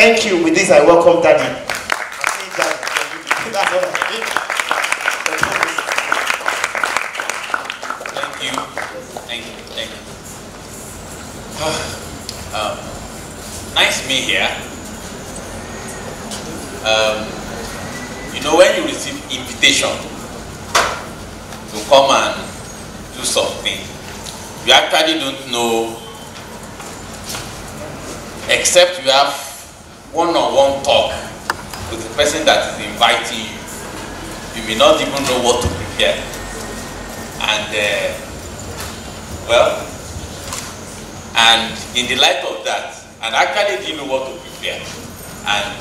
Thank you. With this, I welcome Daddy. I see Daddy. That's what I think. Thank you. Thank you. Thank you. Nice to be here. You know, when you receive invitation to come and do something, you actually don't know, except you have one-on-one talk with the person that is inviting you. You may not even know what to prepare. And well, and in the light of that, and actually didn't know what to prepare. And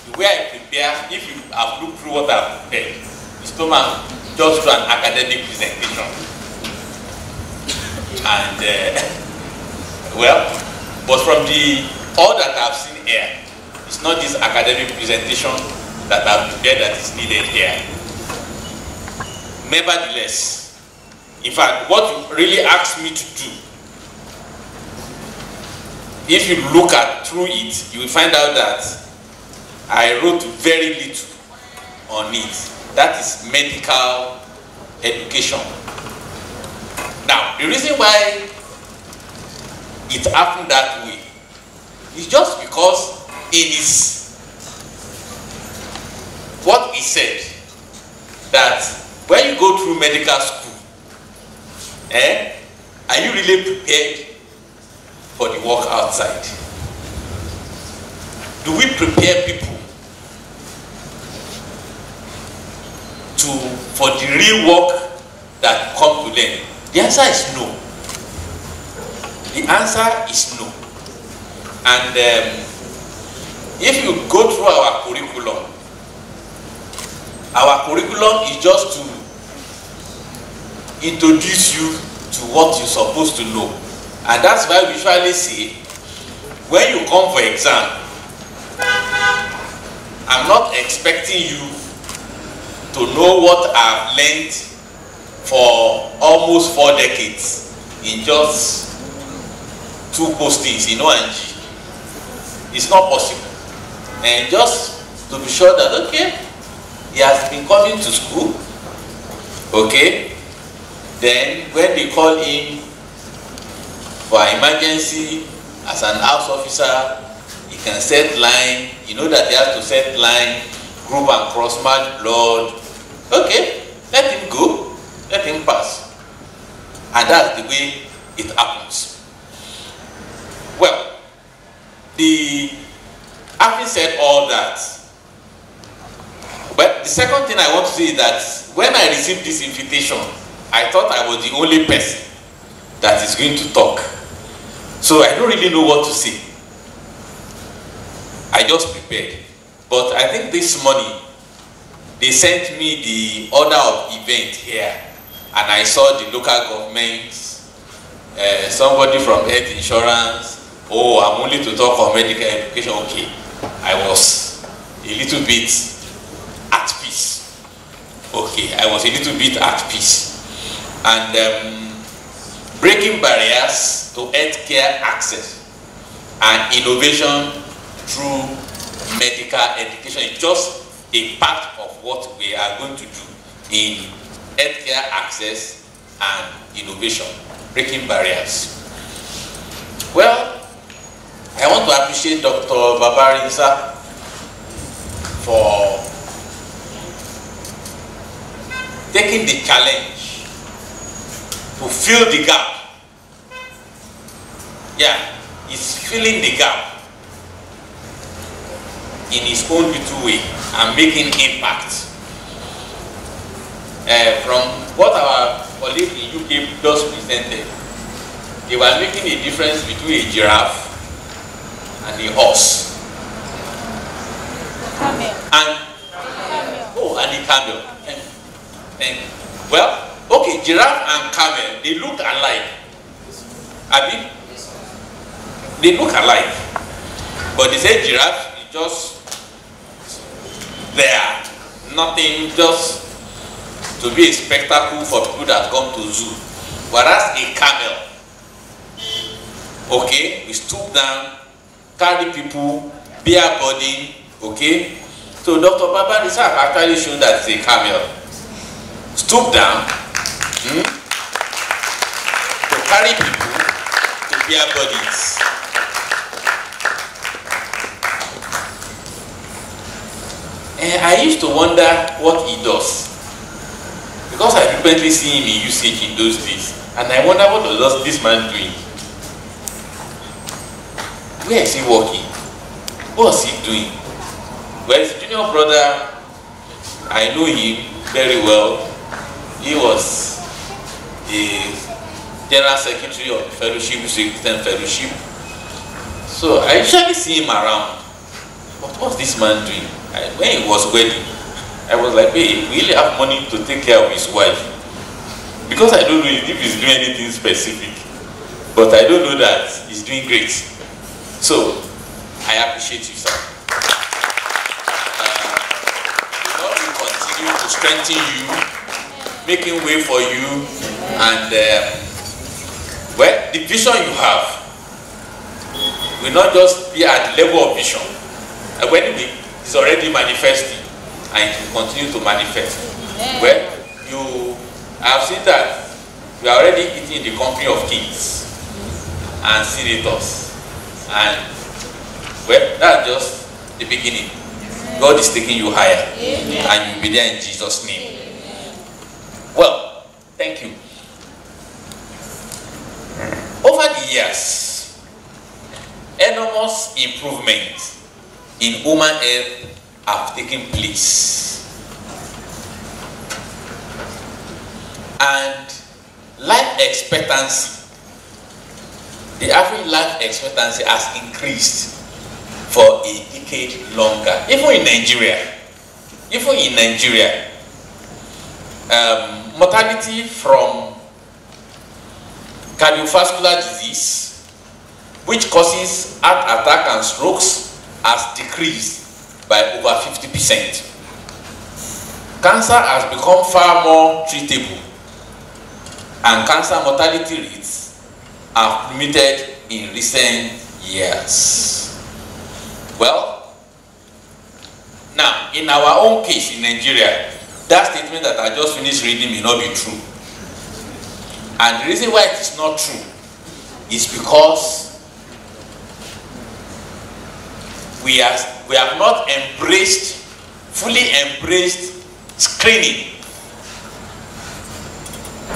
the way I prepare, if you have looked through what I've prepared, it's just do an academic presentation. And well, but from all that I've seen here, it's not this academic presentation that I've prepared that is needed here. Nevertheless, in fact, what you really asked me to do, if you look through it, you will find out that I wrote very little on it. That is medical education. Now, the reason why it happened that way is just because what he said, that when you go through medical school, are you really prepared for the work outside? Do we prepare people for the real work that come to them? The answer is no. The answer is no. And if you go through our curriculum is just to introduce you to what you're supposed to know. And that's why we usually say, when you come for exam, I'm not expecting you to know what I've learned for almost 4 decades in just 2 postings in ONG. It's not possible. And just to be sure that, okay, he has been coming to school, okay, then when they call him for emergency as an house officer, he can set line. You know that he has to set line, group and cross match blood. Okay, let him go, let him pass. And that's the way it happens. Well, having said all that, but the second thing I want to say is that when I received this invitation, I thought I was the only person that is going to talk. So I don't really know what to say. I just prepared. But I think this morning, they sent me the order of event here, and I saw the local government, somebody from health insurance. Oh, I'm only to talk on medical education. Okay, I was a little bit at peace. Okay, I was a little bit at peace. And breaking barriers to healthcare access and innovation through medical education is just a part of what we are going to do in healthcare access and innovation, breaking barriers. Well, I want to appreciate Dr. Babarinsa for taking the challenge to fill the gap. Yeah, he's filling the gap in his own little way and making impact. From what our colleague in UK just presented, they were making a difference between a giraffe and a horse. Camel. And a camel. Well, okay, giraffe and camel, they look alike. Abi? They look alike. But they say giraffe is just there. Nothing, just to be a spectacle for people that come to zoo. Whereas a camel, okay, we stoop down, carry people beer burden, okay? So Dr. Baba research actually shown that it's a camel. Stoop down to carry people to bear burdens. And I used to wonder what he does, because I frequently see him in usage in those days, and I wonder what was this man doing? Where is he working? What is he doing? Well, his junior brother, I know him very well. He was the general secretary of the fellowship, Christian fellowship. So I usually see him around. But what's this man doing? When he was wedding, I was like, hey, we really have money to take care of his wife. Because I don't know if he's doing anything specific. But I don't know that he's doing great. So, I appreciate you, sir. God will continue to strengthen you, making way for you, and well, the vision you have will not just be at the level of vision. When it's already manifesting, and it will continue to manifest. Well, I have seen that you are already eating in the company of kings and senators, and well, that's just the beginning. God is taking you higher, and you'll be there in Jesus' name. Well, thank you. Over the years, enormous improvements in human health have taken place, and life expectancy, the average life expectancy has increased for a decade longer. Even in Nigeria, mortality from cardiovascular disease, which causes heart attack and strokes, has decreased by over 50%. Cancer has become far more treatable, and cancer mortality rates have plummeted in recent years. Well, now, in our own case in Nigeria, that statement that I just finished reading may not be true. And the reason why it is not true is because we have not fully embraced screening.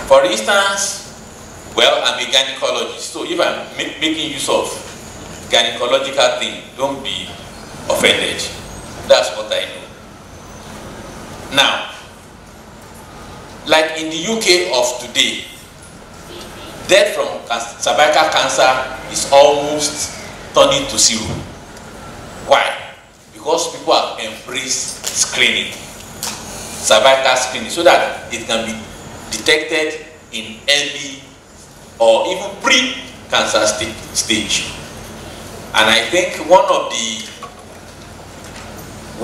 For instance, well, I'm a gynecologist, so if I'm making use of gynecological thing, don't be offended. That's what I know. Now, like in the UK of today, death from cervical cancer is almost turning to zero. Why? Because people have embraced screening, cervical screening, so that it can be detected in early or even pre-cancer stage. And I think one of the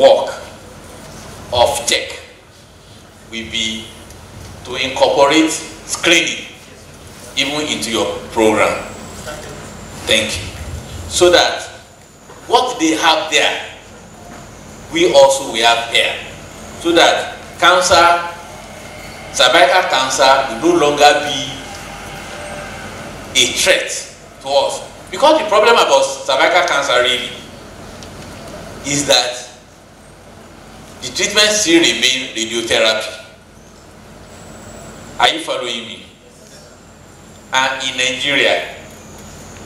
work of tech will be to incorporate screening even into your program. Thank you. So that what they have there, we also will have here. So that cancer, cervical cancer will no longer be a threat to us. Because the problem about cervical cancer really is that the treatment still remains radiotherapy. Are you following me? And in Nigeria,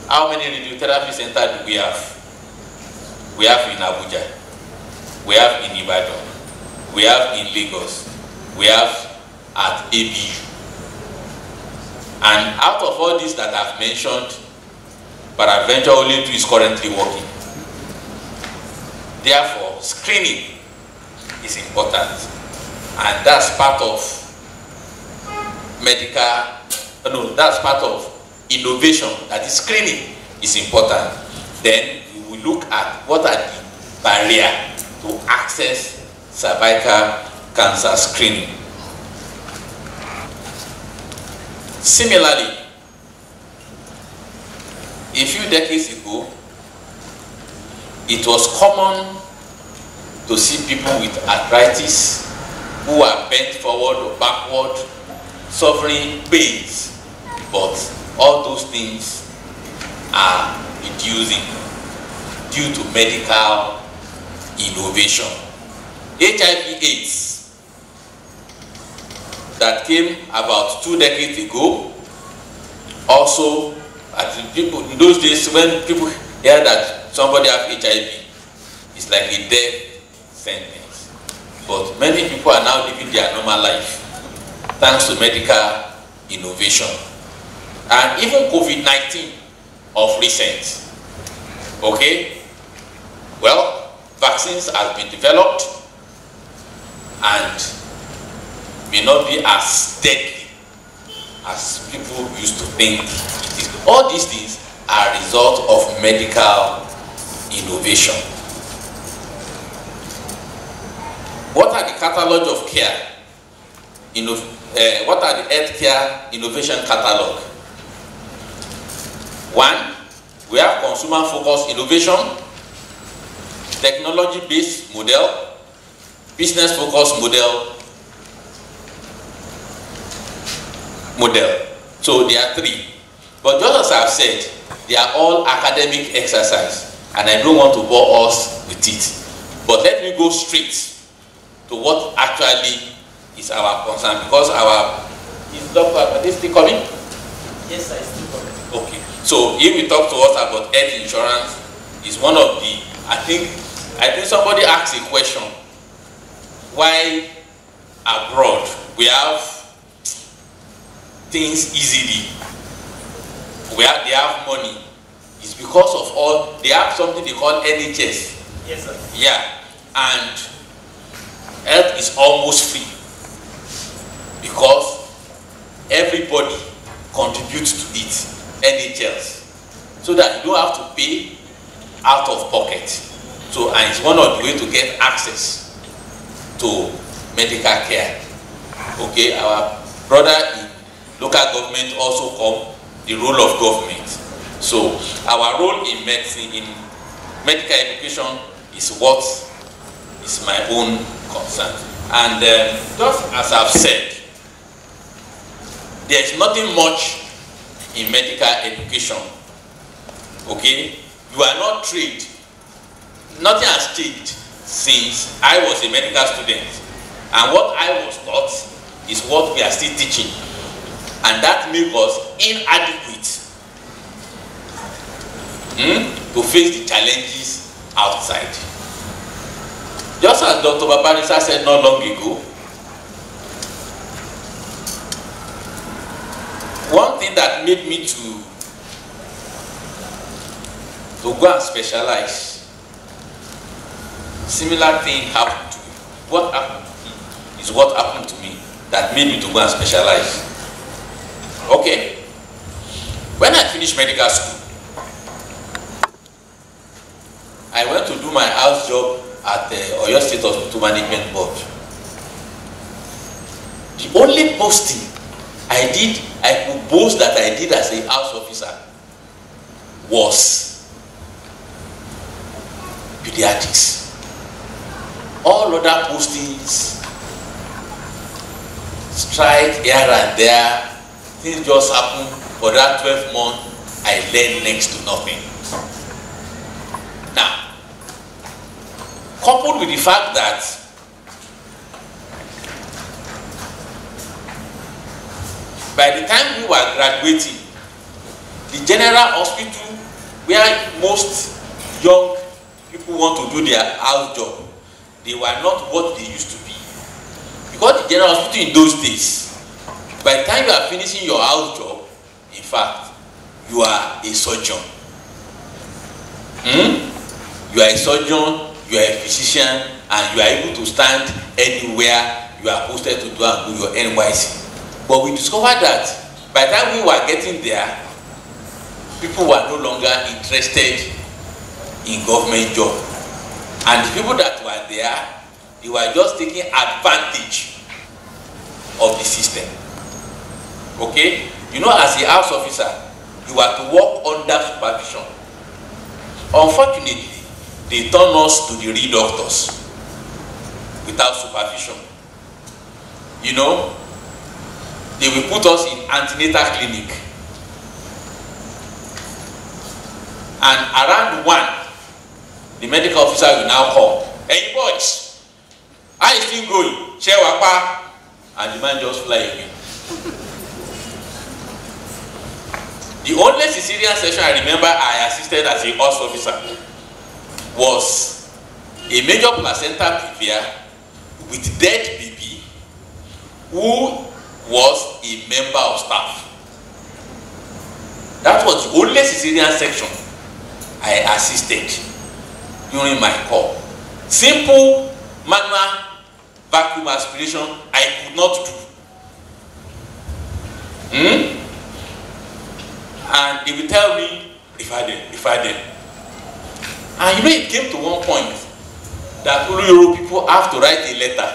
how many radiotherapy centers do we have? We have in Abuja, we have in Ibadan, we have in Lagos, we have at ABU. And out of all these that I've mentioned, peradventure only 2 is currently working. Therefore, screening is important, and that's part of that's part of innovation, that is screening is important. Then we will look at what are the barriers to access cervical cancer screening. Similarly, a few decades ago, it was common to see people with arthritis who are bent forward or backward, suffering pains, but all those things are reducing due to medical innovation. HIV/AIDS that came about 2 decades ago, also at the people in those days when people hear that somebody has HIV, it's like a death sentence. But many people are now living their normal life thanks to medical innovation. And even COVID-19 of recent, okay, well, vaccines have been developed and may not be as deadly as people used to think it is. All these things are a result of medical innovation. What are the catalogs of care? What are the healthcare innovation catalog? 1, we have consumer-focused innovation, technology-based model, business-focused model. So there are 3. But just as I've said, they are all academic exercise, and I don't want to bore us with it. But let me go straight to what actually is our concern, because is Dr. Is still coming? Yes, sir, it's still coming. Okay. So if we talk to us about health insurance, is one of the, I think somebody asked a question, why abroad we have things easily, they have money. It's because of all, they have something they call NHS. Yes, sir. Yeah, and health is almost free because everybody contributes to it, NHS, so that you don't have to pay out of pocket. So, and it's one of the ways to get access to medical care. Okay, our brother in local government also come the role of government. So our role in medicine, in medical education, is what is my own concern. And just as I've said, there is nothing much in medical education. Okay, you are not trained. Nothing has changed since I was a medical student, and what I was taught is what we are still teaching, and that makes us inadequate to face the challenges outside. Just as Dr. Babanisa said not long ago, one thing that made me to go and specialize, similar thing happened to me. What happened to me is what happened to me that made me to go and specialize. Okay, when I finished medical school, I went to do my house job at the Oyo State Hospital Management Board. The only posting I did, I could boast that I did as a house officer, was pediatrics. All other postings, strike here and there, things just happen. For that 12 months, I learned next to nothing. Now, coupled with the fact that by the time we were graduating, the general hospital where most young people want to do their house job, they were not what they used to be. Because the general hospital in those days, by the time you are finishing your house job, in fact, you are a surgeon. You are a surgeon, you are a physician, and you are able to stand anywhere you are posted to do and do your NYC. But we discovered that by the time we were getting there, people were no longer interested in government job. And the people that were there, they were just taking advantage of the system. Okay? You know, as a house officer, you are to work under supervision. Unfortunately, they turn us to the real doctors without supervision. You know, they will put us in antenatal clinic. And around 1, the medical officer will now call. Hey boys, how is things going? Share wapa. And the man just fly away. The only cesarean session I remember I assisted as a host officer was a major placenta previa with dead baby who was a member of staff. That was the only cesarean section I assisted during my call. Simple manual vacuum aspiration I could not do. And they will tell me, refer them. And you know, it came to one point that Ulu people have to write a letter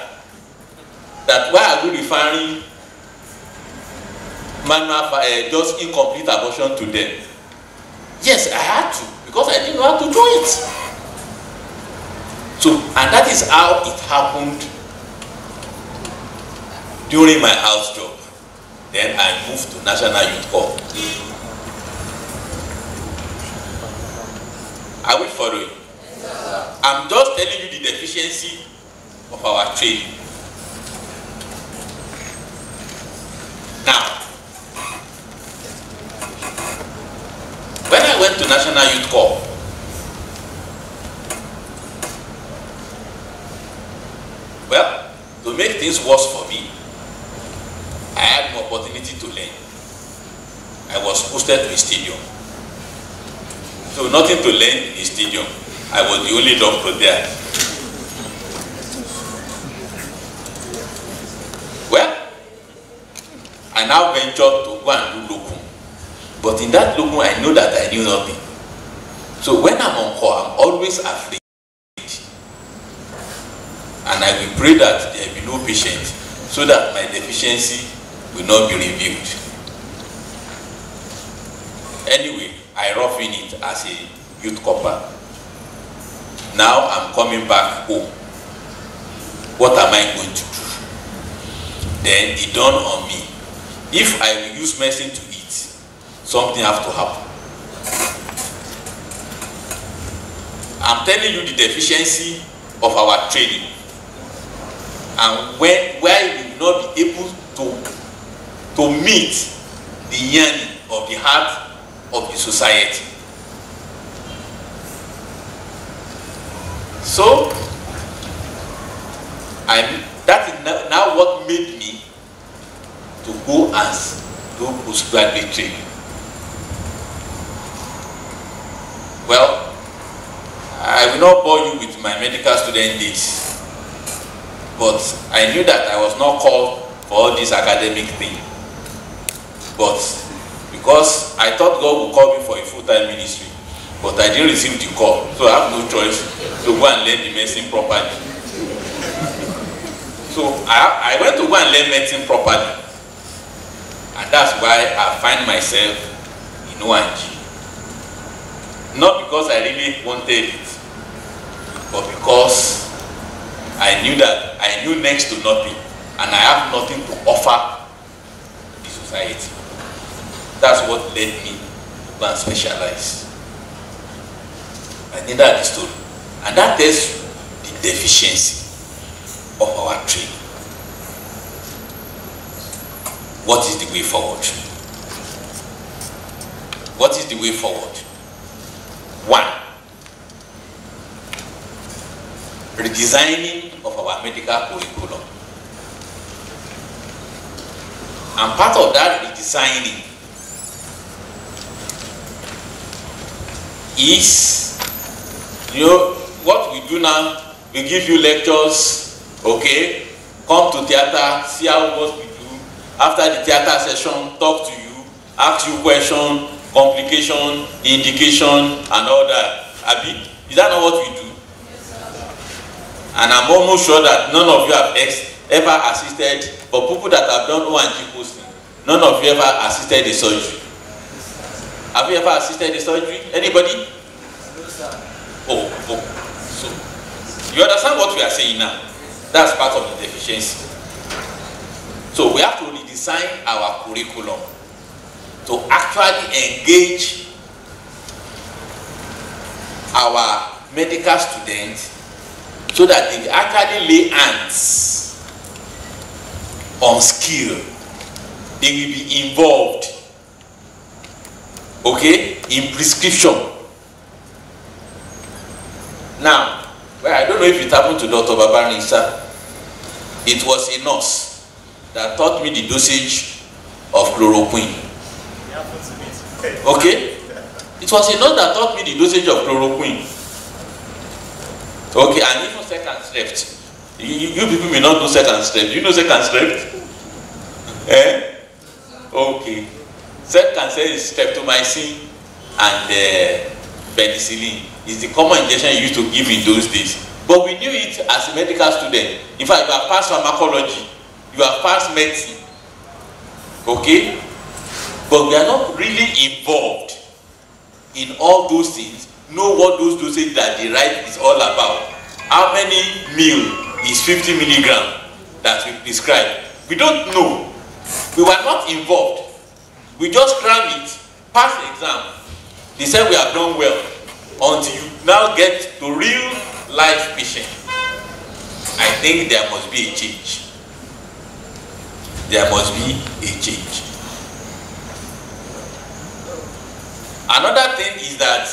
that why are we referring manual just incomplete abortion to them? Yes, I had to, because I didn't know how to do it. So, and that is how it happened during my house job. Then I moved to National Youth Corps. Are we following? I'm just telling you the deficiency of our training. Now, when I went to National Youth Corps, well, to make things worse for me, I had no opportunity to learn. I was posted to a stadium. So nothing to learn in the stadium. I was the only doctor there. Well, I now ventured to go and do locum. But in that locum, I know that I knew nothing. So when I'm on call, I'm always afraid. And I will pray that there will be no patient so that my deficiency will not be reviewed. Anyway, I rough in it as a youth corper. Now I'm coming back home. What am I going to do? Then it dawned on me. If I will use medicine to eat, something has to happen. I'm telling you the deficiency of our training. And why we will not be able to meet the yearning of the heart of the society. So, that is now what made me to go and do postgraduate training. Well, I will not bore you with my medical student days, but I knew that I was not called for all this academic thing. But because I thought God would call me for a full-time ministry, but I didn't receive the call, so I have no choice to go and learn the medicine properly. So I went to go and learn medicine properly, and that's why I find myself in ONG. Not because I really wanted it, but because I knew that I knew next to nothing, and I have nothing to offer the society. That's what led me to go and specialize. I think that's the story. And that tells the deficiency of our training. What is the way forward? What is the way forward? 1. Redesigning of our medical curriculum. And part of that redesigning is, you know, what we do now, we give you lectures, okay, come to theater, see how what we do. After the theater session, talk to you, ask you question, complication, indication, and all that. Abi, is that not what we do? And I'm almost sure that none of you have ever assisted, for people that have done ONG posting, none of you ever assisted a surgery. Have you ever assisted a surgery? Anybody? No, sir. So you understand what we are saying now? That's part of the deficiency. So we have to redesign our curriculum to actually engage our medical students so that they actually lay hands on skill. They will be involved, okay, in prescription. Now, well, I don't know if it happened to Dr. Babarinsa. It was a nurse that taught me the dosage of chloroquine. Okay? It was a nurse that taught me the dosage of chloroquine. Okay, and even second strep. You people may not know second strep. You know second strep? Eh? Okay. Second strep is streptomycin and penicillin. It's the common injection you used to give in those days. But we knew it as a medical student. In fact, you have passed pharmacology, you have passed medicine. Okay? But we are not really involved in all those things. Know what those dosage that they write is all about. How many mil is 50 milligram that we prescribe? We don't know. We were not involved. We just cram it, pass the exam. They said we have done well until you now get to real life patient. I think there must be a change. There must be a change. Another thing is that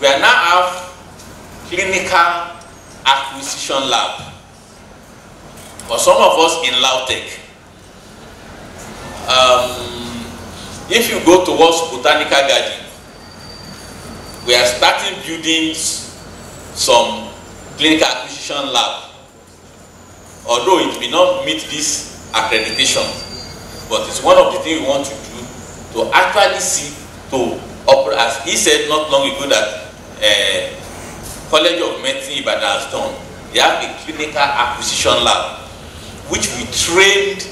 we are now have clinical acquisition lab. For some of us in Ladoke, if you go towards Botanical Garden, we are starting building some clinical acquisition lab. Although it may not meet this accreditation, but it's one of the things we want to do to actually see, to operate, as he said not long ago that College of Medicine Ibadan has done. They have a clinical acquisition lab, which we trained,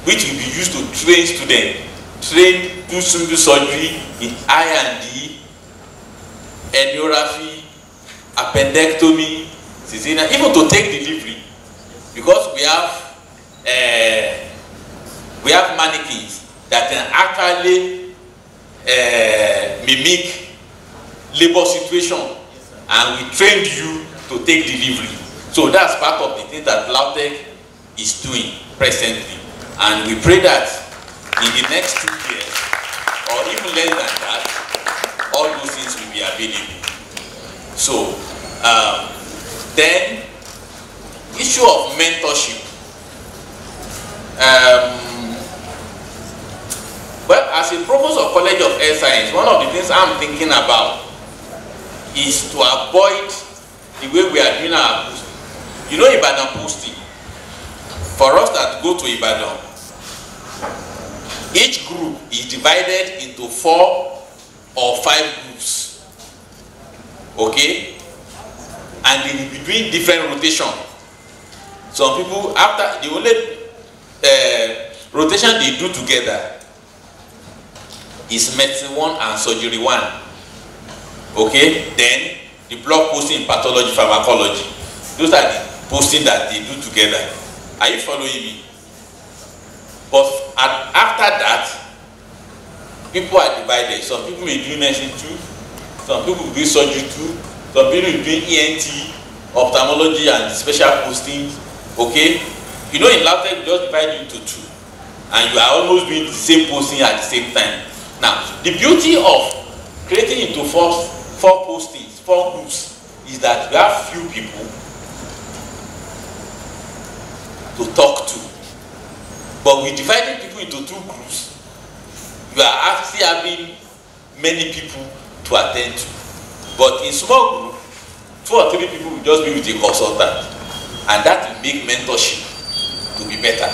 which will be used to train students, train do simple surgery in I&D, angiography, appendectomy, cesarean, even to take delivery, because we have mannequins that can actually mimic labor situation, and we trained you to take delivery. So that's part of the thing that Ladoke is doing presently, and we pray that in the next 2 years or even less than that, all those things will be available. So then issue of mentorship. Well, as a Provost of College of Health Science, one of the things I'm thinking about is to avoid the way we are doing our posting. You know Ibadan posting? For us that go to Ibadan, each group is divided into 4 or 5 groups. Okay? And they will be doing different rotation. Some people, after the only rotation they do together is medicine 1 and surgery 1. Okay? Then the block posting in pathology, pharmacology. Those are the posting that they do together. Are you following me? But after that, people are divided. Some people may do medicine 2, some people do surgery 2, some people do ENT, ophthalmology and special postings. Okay? You know, in Ladoke, we just divide into 2, and you are almost doing the same posting at the same time. Now, the beauty of creating into 4 postings, 4 groups, is that we have few people to talk to. But with dividing people into 2 groups, you are actually having many people to attend to. But in small group, 2 or 3 people will just be with a consultant, and that will make mentorship to be better.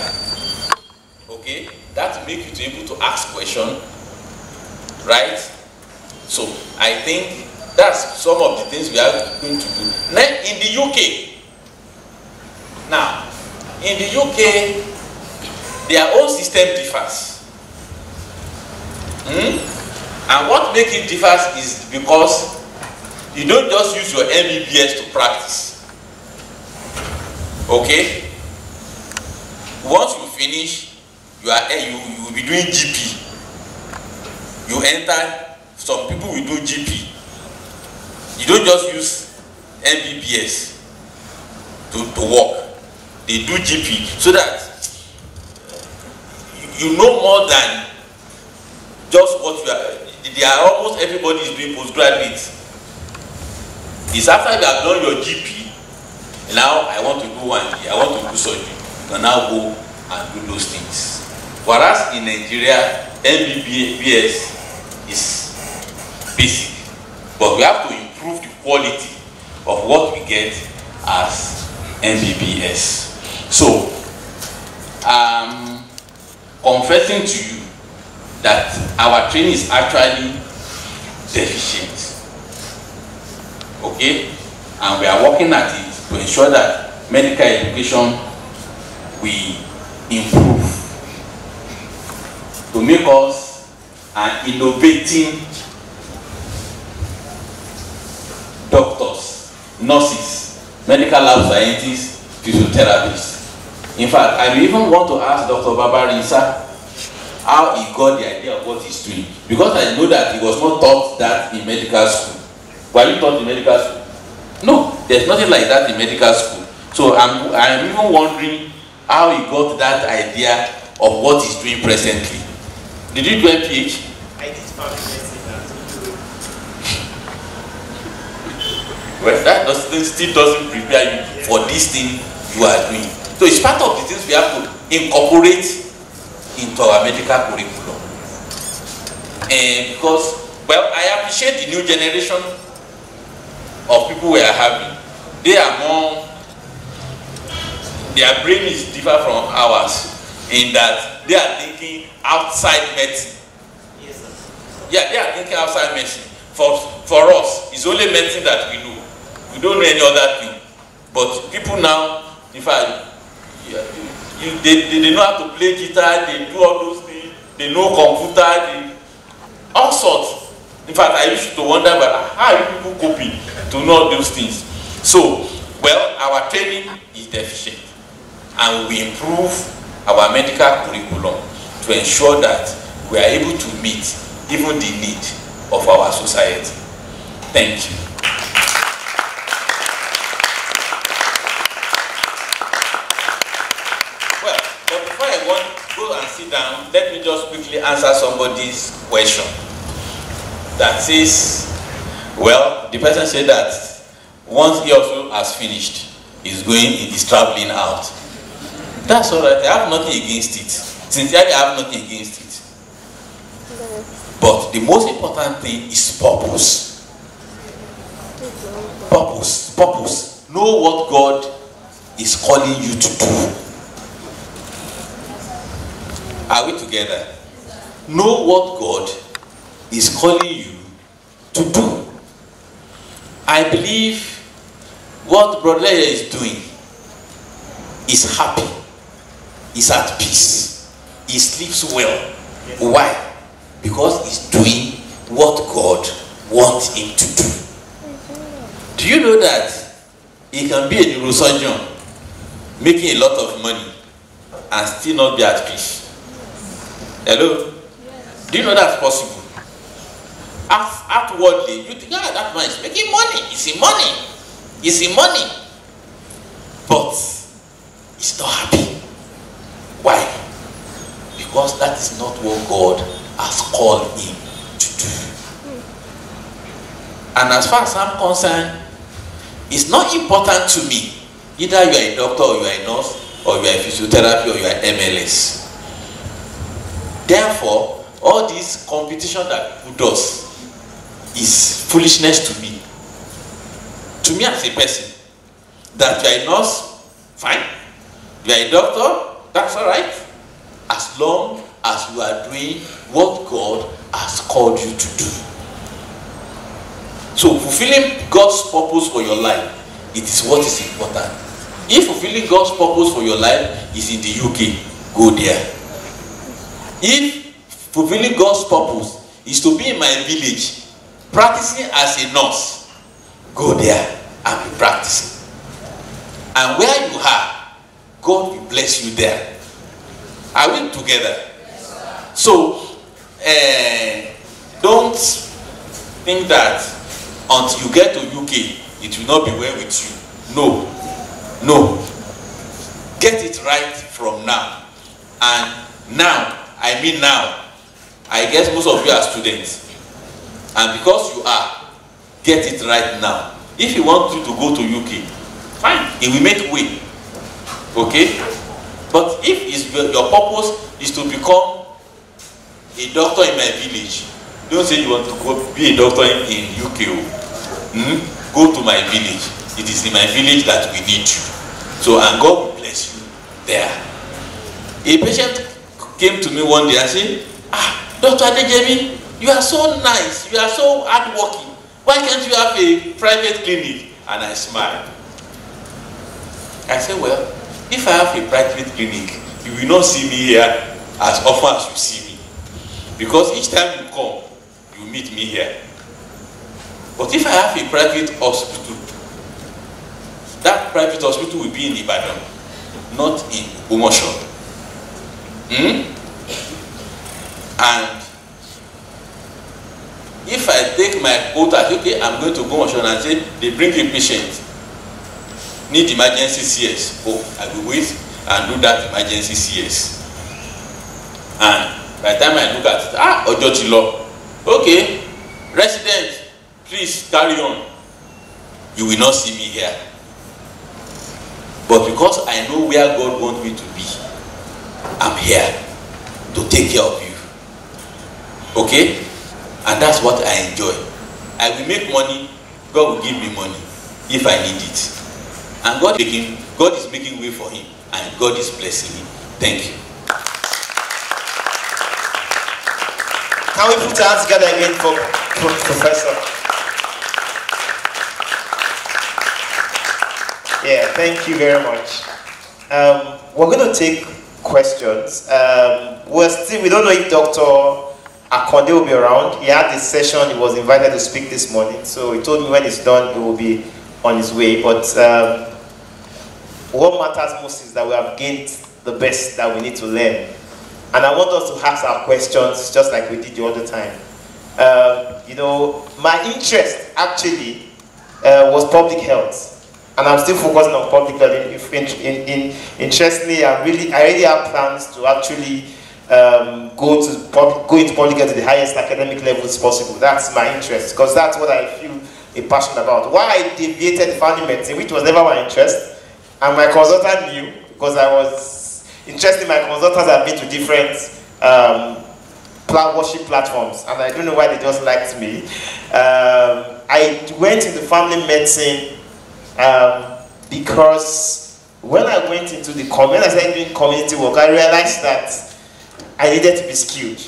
Okay? That will make you to able to ask questions, right? So I think that's some of the things we are going to do. Then in the UK, now in the UK, their own system differs. And what makes it differs is because You don't just use your MBBS to practice. Okay? Once you finish, you will be doing GP. You enter, some people will do GP. You don't just use MBBS to work. They do GP so that you know more than just what you are. They are almost everybody is doing postgraduate. It's after you have done your GP. Now I want to do one year, I want to do surgery. You can now go and do those things. Whereas in Nigeria, MBBS is basic, but we have to improve the quality of what we get as MBBS. So, I'm confessing to you that our training is actually deficient. Okay? And we are working at it to ensure that medical education will improve, to make us an innovating doctors, nurses, medical lab scientists, physiotherapists. In fact, I even want to ask Dr. Babarisa how he got the idea of what he's doing, because I know that he was not taught that in medical school. Were you taught in medical school? No, there's nothing like that in medical school. So I'm even wondering how he got that idea of what he's doing presently. Did you do MPH? I did family medicine and well, that still doesn't prepare you for this thing you are doing. So it's part of the things we have to incorporate into our medical curriculum. And because, well, I appreciate the new generation of people we are having. They are more, their brain is different from ours in that they are thinking outside medicine. yes, sir. Yeah, they are thinking outside medicine. For us, it's only medicine that we know. We don't know any other thing. But people now, in fact, they know how to play guitar, they do all those things, they know computer, all sorts. In fact, I used to wonder about how are people coping to know those things. So, well, our training is deficient, and we improve our medical curriculum to ensure that we are able to meet even the need of our society. Thank you. Well, but before I go and sit down, let me just quickly answer somebody's question. That says, well, the person said that once he also has finished, he's traveling out. That's all right. I have nothing against it. Sincerely, I have nothing against it. But the most important thing is purpose. Purpose. Purpose. Know what God is calling you to do. Are we together? Know what God is calling you to do. I believe what Brother is doing is happy, is at peace, he sleeps well. Yes. Why? Because he's doing what God wants him to do. Do you know that he can be a neurosurgeon making a lot of money and still not be at peace? Hello? Yes. Do you know that's possible? Outwardly, you think, ah, that man is making money. It's in money. It's in money. But he's not happy. Why? Because that is not what God has called him to do. And as far as I'm concerned, it's not important to me. Either you are a doctor, or you are a nurse, or you are a physiotherapy, or you are MLS. Therefore, all this competition that people does is foolishness to me. To me as a person, that you are a nurse, fine. You are a doctor, that's all right. As long as you are doing what God has called you to do. So fulfilling God's purpose for your life, it is what is important. If fulfilling God's purpose for your life is in the UK, go there. If fulfilling God's purpose is to be in my village, practicing as a nurse, go there and be practicing. And where you are, God will bless you there. Are we together? Yes, so, don't think that until you get to UK, it will not be well with you. No. No. Get it right from now. And now, I mean now, I guess most of you are students. And because you are, get it right now. If you want to go to UK, fine, it will make way. Okay? But if your purpose is to become a doctor in my village, don't say you want to go be a doctor in UK. Go to my village. It is in my village that we need you. So, and God will bless you there. A patient came to me one day and said, Dr. Adeyemi, you are so nice, you are so hardworking. Why can't you have a private clinic? And I smiled. I said, well, if I have a private clinic, you will not see me here as often as you see me. Because each time you come, you meet me here. But if I have a private hospital, that private hospital will be in Ibadan, not in Omosho. And if I take my quota, okay, I'm going to Omosho and say, they bring a patient, need emergency CS. Oh, I will wait and do that emergency CS. And by the time I look at it, Ojoti law. Okay, resident, please carry on. You will not see me here. But because I know where God wants me to be, I'm here to take care of you. Okay? And that's what I enjoy. I will make money, God will give me money if I need it. And God is making way for him, and God is blessing him. Thank you. Can we put our hands together again for Professor? Yeah, thank you very much. We're going to take questions. We don't know if Dr. Akonde will be around. He had this session, he was invited to speak this morning, so he told me when it's done, he will be on his way. But what matters most is that we have gained the best that we need to learn. And I want us to ask our questions just like we did the other time. You know, my interest actually was public health. And I'm still focusing on public health. Interestingly, I already have plans to actually go into public health to the highest academic levels possible. That's my interest, because that's what I feel passionate about. Why I deviated family medicine, which was never my interest, and my consultant knew, because I was interested. My consultants have been to different worship platforms, and I don't know why they just liked me. I went into family medicine because when I went into when I started doing community work, I realized that I needed to be skilled.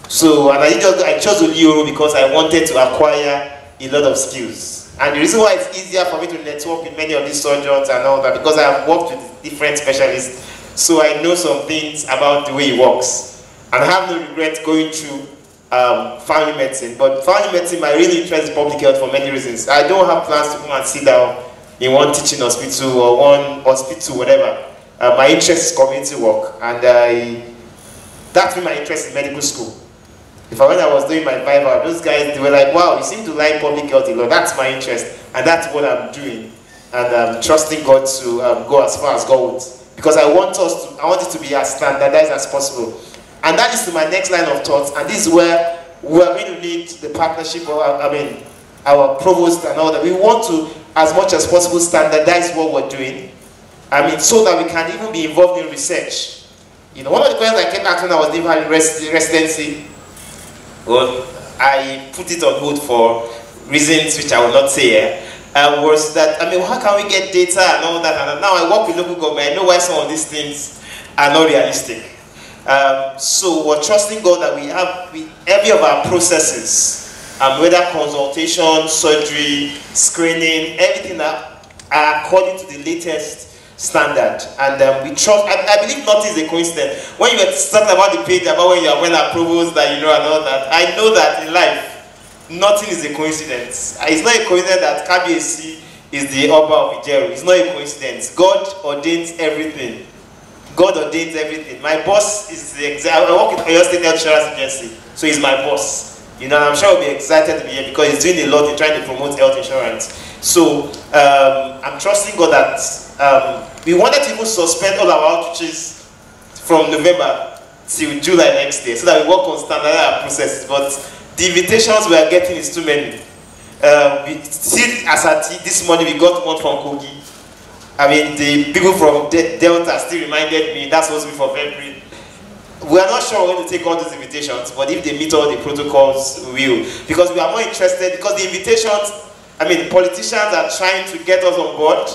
So, and I chose Olioro because I wanted to acquire a lot of skills. And the reason why it's easier for me to network with many of these surgeons and all that, because I have worked with different specialists, so I know some things about the way it works. And I have no regret going through family medicine. But family medicine, my real interest is public health for many reasons. I don't have plans to come and sit down in one teaching hospital or one hospital, whatever. My interest is community work, and that's been my interest in medical school. When I was doing my Viva, those guys, they were like, wow, you seem to like public health a lot. That's my interest, and that's what I'm doing. And I'm trusting God to go as far as God wants. Because I want it to be as standardized as possible. And that is to my next line of thought, and this is where we are going to need the partnership of, our provost and all that. We want to, as much as possible, standardize what we're doing. So that we can even be involved in research. You know, one of the questions I kept asking when I was doing residency, well, I put it on hold for reasons which I will not say here, was that, how can we get data and all that? And now I work with local government, I know why some of these things are not realistic. So we're trusting God that we have every of our processes, whether consultation, surgery, screening, everything that are according to the latest standard. And we trust, I believe nothing is a coincidence. When you were talking about the page about when you are well approved, that you know and all that, I know that in life, nothing is a coincidence. It's not a coincidence that KBAC is the Oba of Ijeru. It's not a coincidence. God ordains everything. God ordains everything. My boss is the I work with Oyo State Health Insurance Agency, so he's my boss. You know, and I'm sure he'll be excited to be here because he's doing a lot in trying to promote health insurance. So I'm trusting God that we wanted to even suspend all our outreaches from November till July next year, so that we work on standardized processes. But the invitations we are getting is too many. As at this morning, we got one from Kogi. I mean, the people from Delta still reminded me that's supposed to be for February. We are not sure we're going to take all those invitations, but if they meet all the protocols, we will. Because we are more interested, because the invitations, I mean, politicians are trying to get us on board,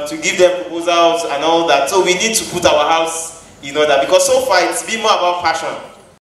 to give them proposals and all that. So we need to put our house in order, because so far it's been more about passion.